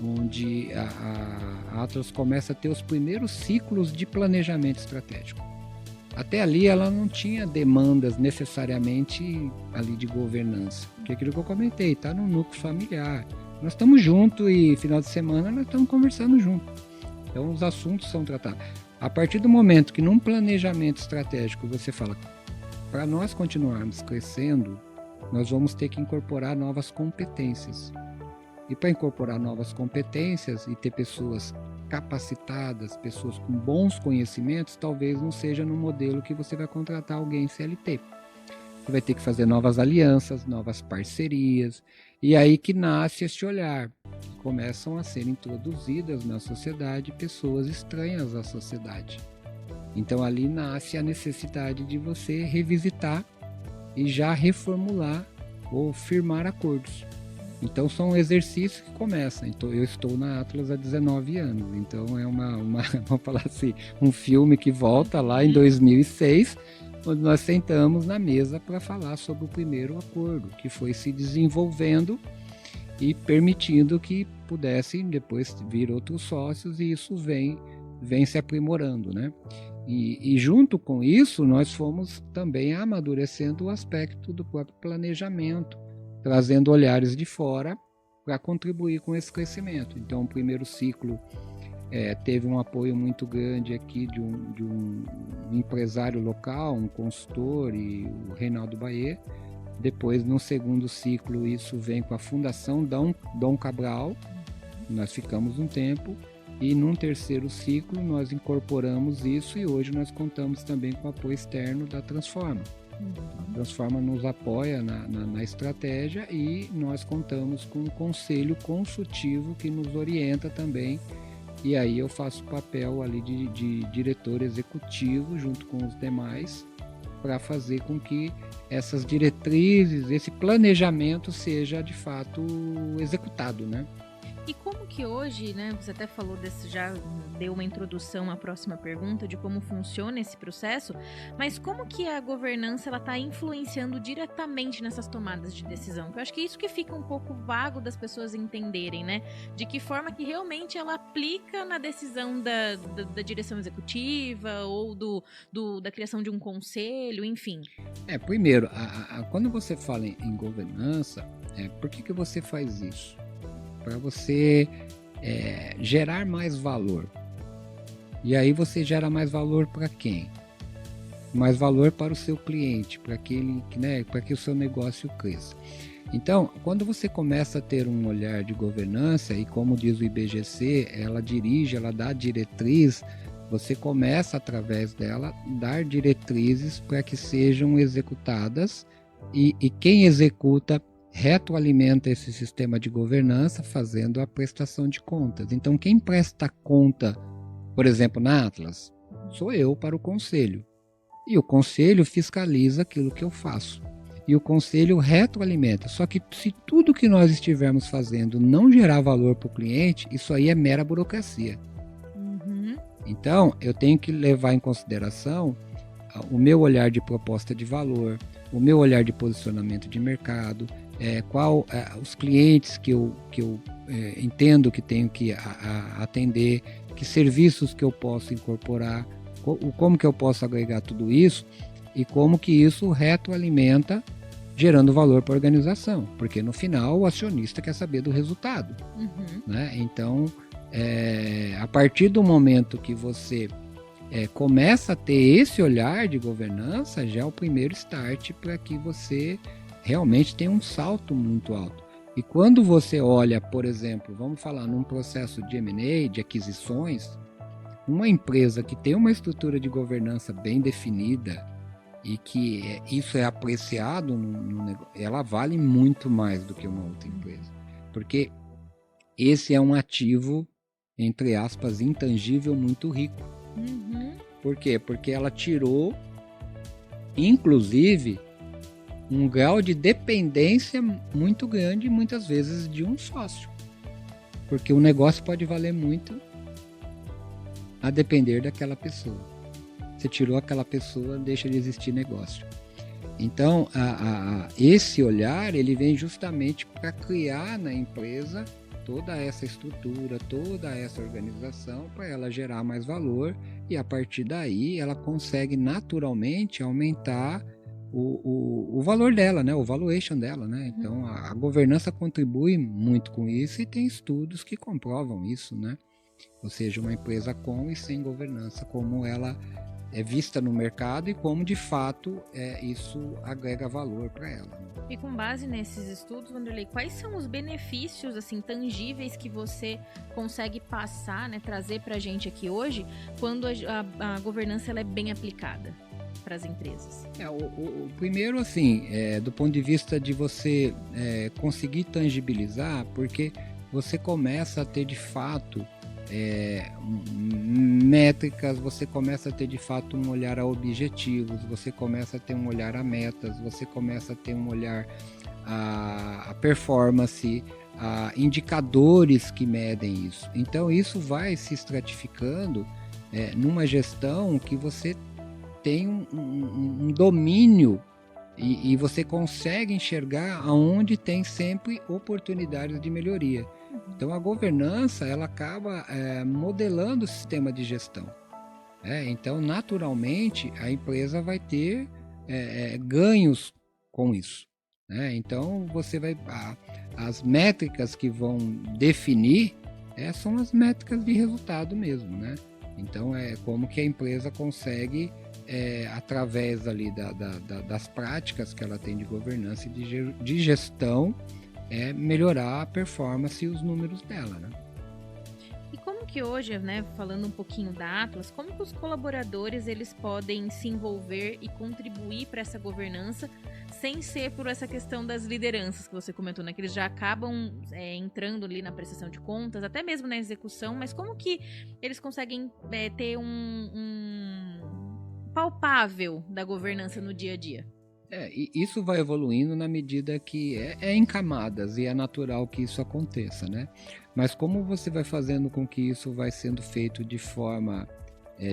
Speaker 2: onde a Atlas começa a ter os primeiros ciclos de planejamento estratégico. Até ali ela não tinha demandas necessariamente ali de governança, porque aquilo que eu comentei, está no núcleo familiar. Nós estamos juntos e final de semana nós estamos conversando juntos. Então os assuntos são tratados. A partir do momento que num planejamento estratégico você fala, para nós continuarmos crescendo, nós vamos ter que incorporar novas competências. E para incorporar novas competências e ter pessoas capacitadas, pessoas com bons conhecimentos, talvez não seja no modelo que você vai contratar alguém CLT. Você vai ter que fazer novas alianças, novas parcerias, e aí que nasce esse olhar. Começam a ser introduzidas na sociedade pessoas estranhas à sociedade. Então ali nasce a necessidade de você revisitar e já reformular ou firmar acordos. Então são exercícios que começam. Então, eu estou na Atlas há 19 anos, então é vamos falar assim, um filme que volta lá em 2006, onde nós sentamos na mesa para falar sobre o primeiro acordo, que foi se desenvolvendo e permitindo que pudessem depois vir outros sócios, e isso vem se aprimorando, né? E junto com isso, nós fomos também amadurecendo o aspecto do próprio planejamento, trazendo olhares de fora para contribuir com esse crescimento. Então, o primeiro ciclo teve um apoio muito grande aqui de um empresário local, um consultor, e o Reinaldo Baê. Depois, no segundo ciclo, isso vem com a Fundação Dom Cabral, nós ficamos um tempo, e num terceiro ciclo nós incorporamos isso, e hoje nós contamos também com o apoio externo da Transforma. A Transforma nos apoia na estratégia, e nós contamos com um conselho consultivo que nos orienta também, e aí eu faço o papel ali de diretor executivo junto com os demais para fazer com que essas diretrizes, esse planejamento seja de fato executado, né?
Speaker 1: E como que hoje, né, você até falou desse, já deu uma introdução à próxima pergunta de como funciona esse processo, mas como que a governança ela está influenciando diretamente nessas tomadas de decisão? Porque eu acho que isso que fica um pouco vago das pessoas entenderem, né? De que forma que realmente ela aplica na decisão da direção executiva ou da criação de um conselho, enfim.
Speaker 2: Primeiro, quando você fala em governança, por que você faz isso? Para você gerar mais valor. E aí você gera mais valor para quem? Mais valor para o seu cliente, para que o seu negócio cresça. Então, quando você começa a ter um olhar de governança, e como diz o IBGC, ela dirige, ela dá diretriz, você começa, através dela, dar diretrizes para que sejam executadas, e quem executa retroalimenta esse sistema de governança fazendo a prestação de contas. Então, quem presta conta, por exemplo, na Atlas, sou eu para o conselho. E o conselho fiscaliza aquilo que eu faço. E o conselho retroalimenta. Só que se tudo que nós estivermos fazendo não gerar valor para o cliente, isso aí é mera burocracia. Uhum. Então, eu tenho que levar em consideração o meu olhar de proposta de valor, o meu olhar de posicionamento de mercado, os clientes que eu entendo que tenho que atender, que serviços que eu posso incorporar, como que eu posso agregar tudo isso e como que isso retroalimenta, gerando valor para a organização, porque no final o acionista quer saber do resultado. Uhum. Né? Então, a partir do momento que você começa a ter esse olhar de governança, já é o primeiro start para que você realmente tenha um salto muito alto. E quando você olha, por exemplo, vamos falar num processo de M&A, de aquisições, uma empresa que tem uma estrutura de governança bem definida e que isso é apreciado no negócio, ela vale muito mais do que uma outra empresa. Porque esse é um ativo, entre aspas, intangível muito rico. Uhum. Por quê? Porque ela tirou, inclusive, um grau de dependência muito grande, muitas vezes, de um sócio. Porque o negócio pode valer muito a depender daquela pessoa. Você tirou aquela pessoa, deixa de existir negócio. Então, esse olhar, ele vem justamente para criar na empresa toda essa estrutura, toda essa organização, para ela gerar mais valor, e a partir daí ela consegue naturalmente aumentar o valor dela, né? O valuation dela, né? Então a governança contribui muito com isso, e tem estudos que comprovam isso, né? Ou seja, uma empresa com e sem governança, como ela é vista no mercado e como de fato isso agrega valor para ela.
Speaker 1: E com base nesses estudos, Wanderley, quais são os benefícios assim tangíveis que você consegue passar, né, trazer para a gente aqui hoje, quando a governança ela é bem aplicada para as empresas?
Speaker 2: O primeiro, assim, do ponto de vista de você conseguir tangibilizar, porque você começa a ter de fato métricas, você começa a ter de fato um olhar a objetivos, você começa a ter um olhar a metas, você começa a ter um olhar a performance, a indicadores que medem isso. Então isso vai se estratificando numa gestão que você tem um domínio e você consegue enxergar aonde tem sempre oportunidades de melhoria. Então a governança ela acaba modelando o sistema de gestão. Então naturalmente a empresa vai ter ganhos com isso. Então você vai as métricas que vão definir são as métricas de resultado mesmo, né? Então é como que a empresa consegue através ali das práticas que ela tem de governança e de gestão melhorar a performance e os números dela, né?
Speaker 1: E como que hoje, né, falando um pouquinho da Atlas, como que os colaboradores eles podem se envolver e contribuir para essa governança sem ser por essa questão das lideranças que você comentou, né, que eles já acabam entrando ali na prestação de contas, até mesmo na execução, mas como que eles conseguem ter um palpável da governança no dia a dia?
Speaker 2: E isso vai evoluindo na medida que é em camadas, e é natural que isso aconteça, né? Mas como você vai fazendo com que isso vai sendo feito de forma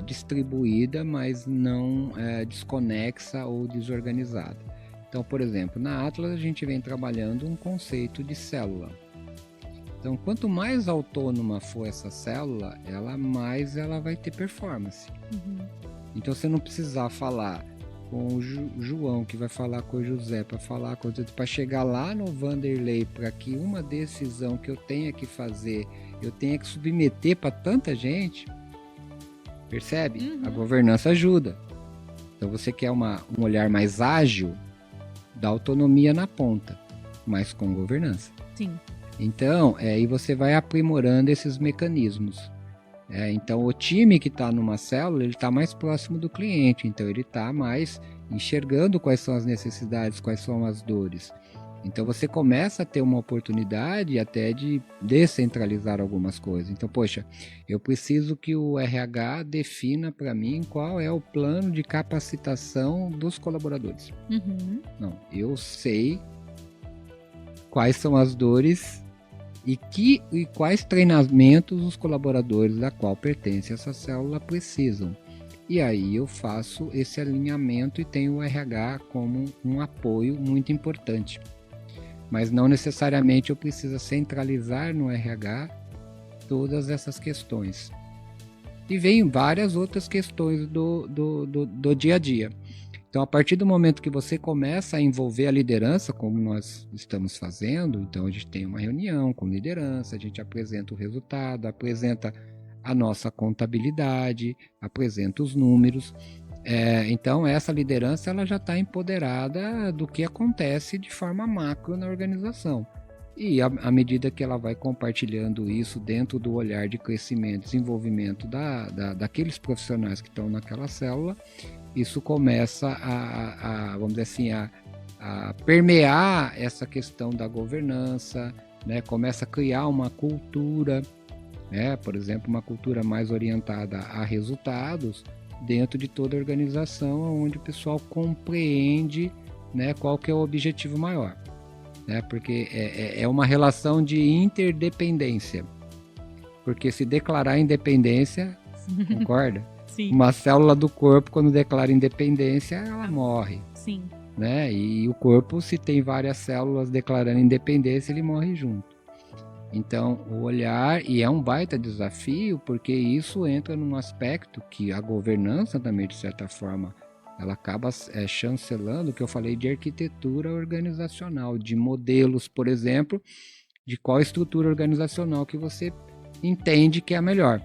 Speaker 2: distribuída, mas não desconexa ou desorganizada? Então, por exemplo, na Atlas a gente vem trabalhando um conceito de célula. Então, quanto mais autônoma for essa célula, mais ela vai ter performance. Então, você não precisar falar com o João, que vai falar com o José, para chegar lá no Vanderlei, para que uma decisão que eu tenha que fazer, eu tenha que submeter para tanta gente, percebe? A governança ajuda. Então, você quer um olhar mais ágil, dá autonomia na ponta, mas com governança.
Speaker 1: Sim.
Speaker 2: Então, aí você vai aprimorando esses mecanismos. Então, o time que está numa célula, ele está mais próximo do cliente, então ele está mais enxergando quais são as necessidades, quais são as dores. Então, você começa a ter uma oportunidade até de descentralizar algumas coisas. Então, poxa, eu preciso que o RH defina para mim qual é o plano de capacitação dos colaboradores. Não, eu sei quais são as dores e quais treinamentos os colaboradores da qual pertence essa célula precisam. E aí eu faço esse alinhamento e tenho o RH como um apoio muito importante. Mas não necessariamente eu preciso centralizar no RH todas essas questões. E vem várias outras questões do dia a dia. Então, a partir do momento que você começa a envolver a liderança, como nós estamos fazendo, então a gente tem uma reunião com liderança, a gente apresenta o resultado, apresenta a nossa contabilidade, apresenta os números. Então, essa liderança ela já está empoderada do que acontece de forma macro na organização. E à medida que ela vai compartilhando isso dentro do olhar de crescimento, desenvolvimento daqueles profissionais que estão naquela célula, isso começa vamos dizer assim, a permear essa questão da governança, né? Começa a criar uma cultura, né? Por exemplo, uma cultura mais orientada a resultados dentro de toda a organização, onde o pessoal compreende, né, qual que é o objetivo maior. Né? Porque é uma relação de interdependência. Porque se declarar independência, concorda?
Speaker 1: Sim.
Speaker 2: Uma célula do corpo, quando declara independência, ela morre.
Speaker 1: Sim.
Speaker 2: Né? E o corpo, se tem várias células declarando independência, ele morre junto. Então, o olhar, e é um baita desafio, porque isso entra num aspecto que a governança também, de certa forma, ela acaba chancelando o que eu falei de arquitetura organizacional, de modelos, por exemplo, de qual estrutura organizacional que você entende que é a melhor.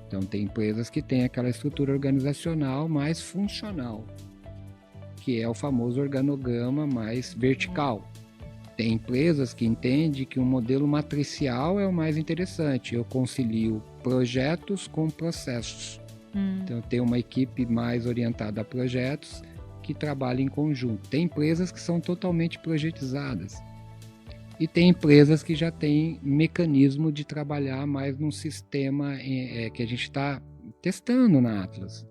Speaker 2: Então, tem empresas que têm aquela estrutura organizacional mais funcional, que é o famoso organograma mais vertical. Tem empresas que entendem que um modelo matricial é o mais interessante. Eu concilio projetos com processos. Então, eu tenho uma equipe mais orientada a projetos que trabalha em conjunto. Tem empresas que são totalmente projetizadas. E tem empresas que já têm mecanismo de trabalhar mais num sistema que a gente está testando na Atlas,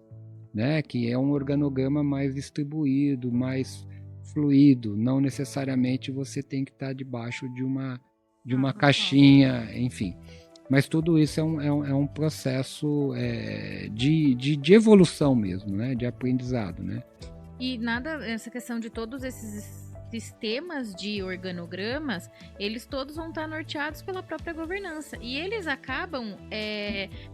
Speaker 2: né? Que é um organograma mais distribuído, mais fluido. Não necessariamente você tem que estar debaixo de uma caixinha, enfim. Mas tudo isso é um processo de evolução mesmo, né? De aprendizado, né?
Speaker 1: E essa questão de todos esses sistemas de organogramas, eles todos vão estar norteados pela própria governança. E eles acabam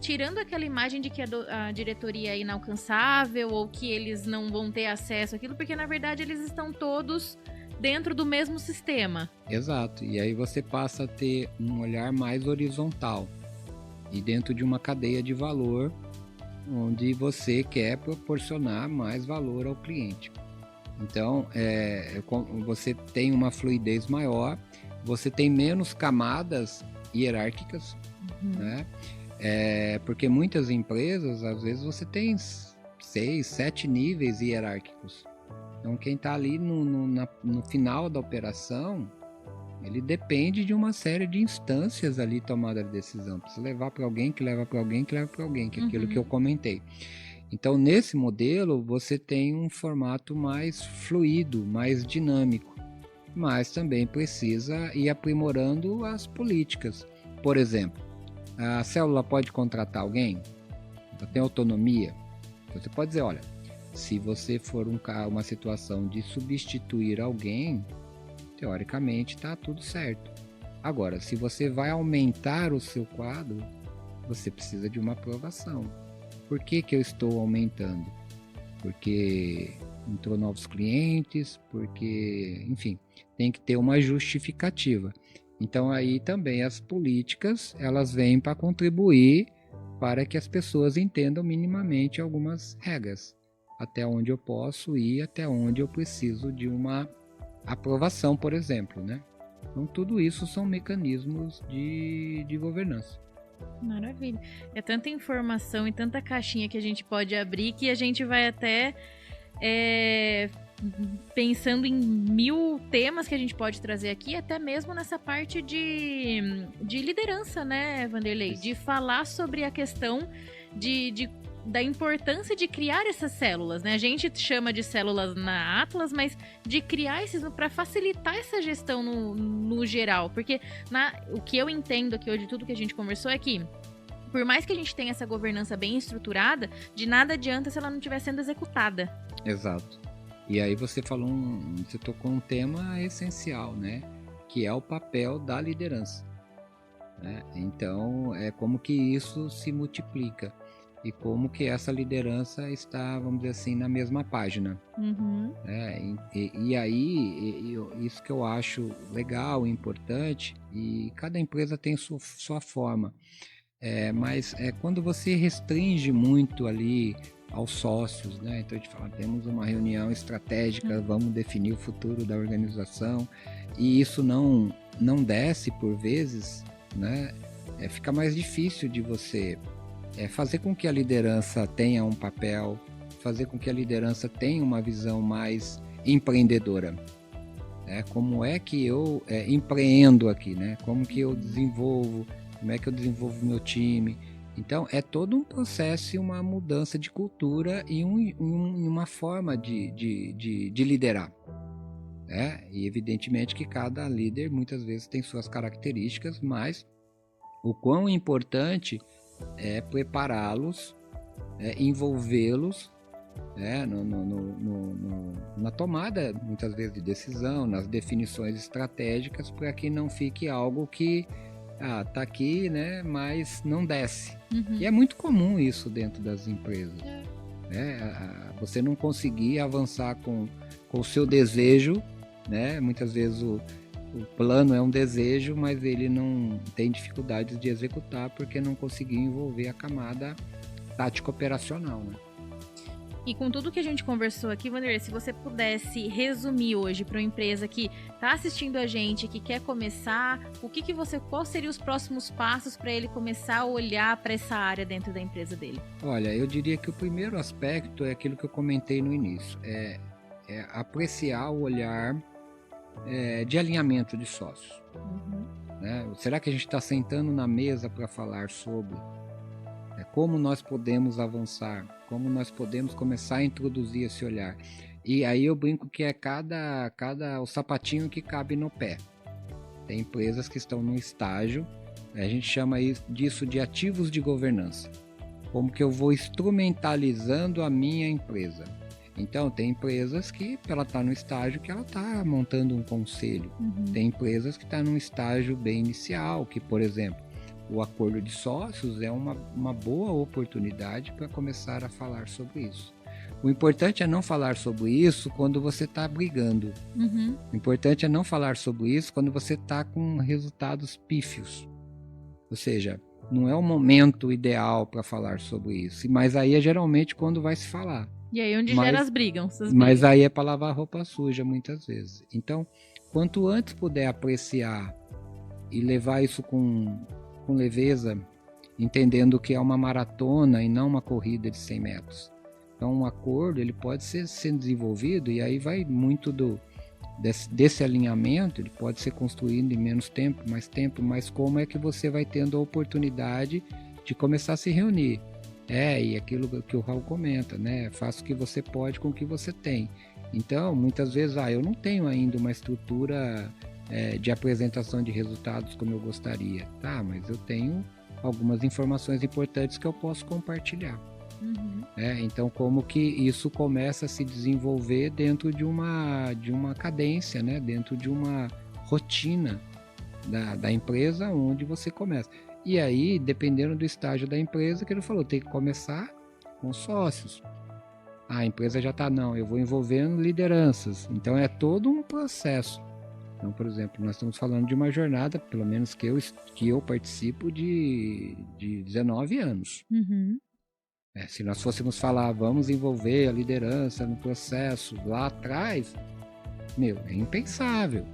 Speaker 1: tirando aquela imagem de que a diretoria é inalcançável ou que eles não vão ter acesso àquilo, porque na verdade eles estão todos dentro do mesmo sistema.
Speaker 2: Exato. E aí você passa a ter um olhar mais horizontal e dentro de uma cadeia de valor onde você quer proporcionar mais valor ao cliente. Então, você tem uma fluidez maior, você tem menos camadas hierárquicas, né? Porque muitas empresas, às vezes, você tem 6, 7 níveis hierárquicos. Então, quem está ali no final da operação, ele depende de uma série de instâncias ali tomada de decisão. Precisa levar para alguém, que leva para alguém, que leva para alguém, que é aquilo que eu comentei. Então, nesse modelo, você tem um formato mais fluido, mais dinâmico, mas também precisa ir aprimorando as políticas. Por exemplo, a célula pode contratar alguém? Ela tem autonomia? Você pode dizer, olha, se você for uma situação de substituir alguém, teoricamente está tudo certo. Agora, se você vai aumentar o seu quadro, você precisa de uma aprovação. Por que eu estou aumentando? Porque entrou novos clientes, porque, enfim, tem que ter uma justificativa. Então aí também as políticas, elas vêm para contribuir para que as pessoas entendam minimamente algumas regras. Até onde eu posso ir, até onde eu preciso de uma aprovação, por exemplo, né? Então tudo isso são mecanismos de governança.
Speaker 1: Maravilha. É tanta informação e tanta caixinha que a gente pode abrir que a gente vai até pensando em 1000 temas que a gente pode trazer aqui, até mesmo nessa parte de liderança, né, Vanderlei?
Speaker 2: Isso.
Speaker 1: De falar sobre a questão da importância de criar essas células, né? A gente chama de células na Atlas, mas de criar esses para facilitar essa gestão no geral. Porque o que eu entendo aqui hoje de tudo que a gente conversou é que, por mais que a gente tenha essa governança bem estruturada, de nada adianta se ela não estiver sendo executada.
Speaker 2: Exato. E aí você tocou um tema essencial, né? Que é o papel da liderança. Né? Então, é como que isso se multiplica e como que essa liderança está, vamos dizer assim, na mesma página.
Speaker 1: Uhum.
Speaker 2: E aí, isso que eu acho legal, importante, e cada empresa tem sua forma. Mas quando você restringe muito ali aos sócios, né? Então a gente fala, temos uma reunião estratégica, vamos definir o futuro da organização, e isso não desce por vezes, né? Fica mais difícil de você fazer com que a liderança tenha um papel, fazer com que a liderança tenha uma visão mais empreendedora. Como é que eu empreendo aqui, né? Como que eu desenvolvo, como é que eu desenvolvo meu time. Então, é todo um processo e uma mudança de cultura e uma forma de liderar. E evidentemente que cada líder muitas vezes tem suas características, mas o quão importante é prepará-los, envolvê-los na tomada, muitas vezes, de decisão, nas definições estratégicas, para que não fique algo que tá aqui, né, mas não desce.
Speaker 1: Uhum.
Speaker 2: E é muito comum isso dentro das empresas. Você não conseguir avançar com o seu desejo, né? Muitas vezes o plano é um desejo, mas ele não tem dificuldades de executar porque não conseguiu envolver a camada tática operacional, né?
Speaker 1: E com tudo que a gente conversou aqui, Vanderlei, se você pudesse resumir hoje para uma empresa que está assistindo a gente, que quer começar, quais seriam os próximos passos para ele começar a olhar para essa área dentro da empresa dele?
Speaker 2: Olha, eu diria que o primeiro aspecto é aquilo que eu comentei no início, é apreciar o olhar de alinhamento de sócios.
Speaker 1: Uhum.
Speaker 2: Né? Será que a gente está sentando na mesa para falar sobre como nós podemos avançar, como nós podemos começar a introduzir esse olhar? E aí eu brinco que é o sapatinho que cabe no pé. Tem empresas que estão num estágio, a gente chama disso de ativos de governança. Como que eu vou instrumentalizando a minha empresa? Então, tem empresas que ela está no estágio que ela está montando um conselho.
Speaker 1: Uhum.
Speaker 2: Tem empresas que estão num estágio bem inicial, que, por exemplo, o acordo de sócios é uma boa oportunidade para começar a falar sobre isso. O importante é não falar sobre isso quando você está brigando.
Speaker 1: Uhum.
Speaker 2: O importante é não falar sobre isso quando você está com resultados pífios. Ou seja, não é o momento ideal para falar sobre isso. Mas aí é geralmente quando vai se falar.
Speaker 1: E aí onde gera as brigas.
Speaker 2: Mas aí é para lavar roupa suja muitas vezes. Então, quanto antes puder apreciar e levar isso com leveza, entendendo que é uma maratona e não uma corrida de 100 metros. Então, um acordo ele pode ser desenvolvido e aí vai muito desse alinhamento, ele pode ser construído em menos tempo, mas como é que você vai tendo a oportunidade de começar a se reunir. E aquilo que o Raul comenta, né? Faça o que você pode com o que você tem. Então, muitas vezes, eu não tenho ainda uma estrutura de apresentação de resultados como eu gostaria. Tá, mas eu tenho algumas informações importantes que eu posso compartilhar. Então, como que isso começa a se desenvolver dentro de uma cadência, né? Dentro de uma rotina da empresa onde você começa. E aí, dependendo do estágio da empresa, que ele falou, tem que começar com sócios. A empresa já está, não, eu vou envolvendo lideranças. Então, é todo um processo. Então, por exemplo, nós estamos falando de uma jornada, pelo menos que eu participo, de 19 anos. Se nós fôssemos falar, vamos envolver a liderança no processo lá atrás, é impensável.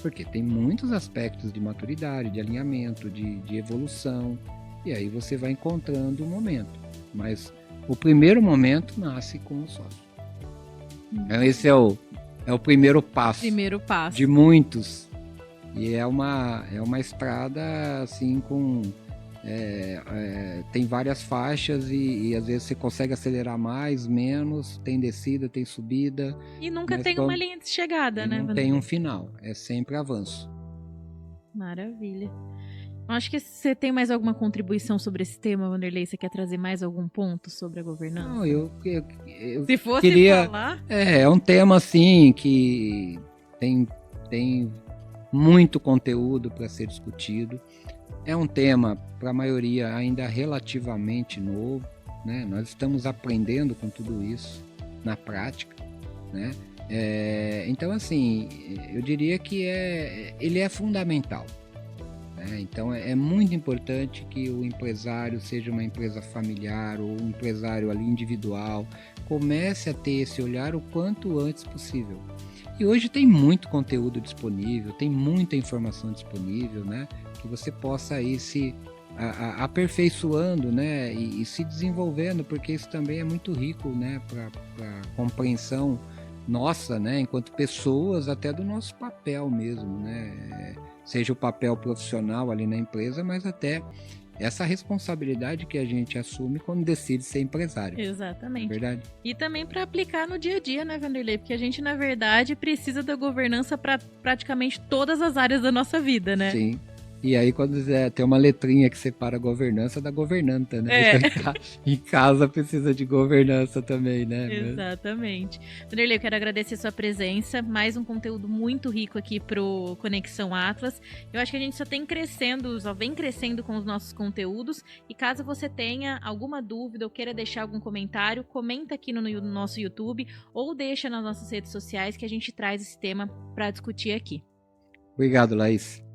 Speaker 2: Porque tem muitos aspectos de maturidade, de alinhamento, de evolução. E aí você vai encontrando o momento. Mas o primeiro momento nasce com o sócio. Então esse é o primeiro passo. De muitos. E é uma estrada assim com... tem várias faixas e às vezes você consegue acelerar mais, menos, tem descida, tem subida.
Speaker 1: E nunca tem uma linha de chegada, né?
Speaker 2: Não tem um final, é sempre avanço.
Speaker 1: Maravilha. Acho que você tem mais alguma contribuição sobre esse tema, Vanderlei? Você quer trazer mais algum ponto sobre a governança?
Speaker 2: Não, eu
Speaker 1: se fosse queria falar...
Speaker 2: É um tema assim que tem muito conteúdo para ser discutido. É um tema, para a maioria, ainda relativamente novo, né? Nós estamos aprendendo com tudo isso na prática, né? Então, assim, eu diria que ele é fundamental. Né? Então, é muito importante que o empresário, seja uma empresa familiar ou um empresário ali individual, comece a ter esse olhar o quanto antes possível. E hoje tem muito conteúdo disponível, tem muita informação disponível, né? Que você possa ir se aperfeiçoando, né? E se desenvolvendo, porque isso também é muito rico, né? Para compreensão nossa, né? Enquanto pessoas, até do nosso papel mesmo, né? Seja o papel profissional ali na empresa, mas até essa responsabilidade que a gente assume quando decide ser empresário.
Speaker 1: Exatamente.
Speaker 2: Verdade?
Speaker 1: E também para aplicar no dia a dia, né, Vanderlei? Porque a gente, na verdade, precisa da governança para praticamente todas as áreas da nossa vida, né?
Speaker 2: Sim. E aí, quando tem uma letrinha que separa a governança da governanta, né? Então, em casa precisa de governança também, né?
Speaker 1: Exatamente. Vanderlei, eu quero agradecer sua presença. Mais um conteúdo muito rico aqui pro Conexão Atlas. Eu acho que a gente só vem crescendo com os nossos conteúdos. E caso você tenha alguma dúvida ou queira deixar algum comentário, comenta aqui no nosso YouTube ou deixa nas nossas redes sociais que a gente traz esse tema para discutir aqui.
Speaker 2: Obrigado, Laís.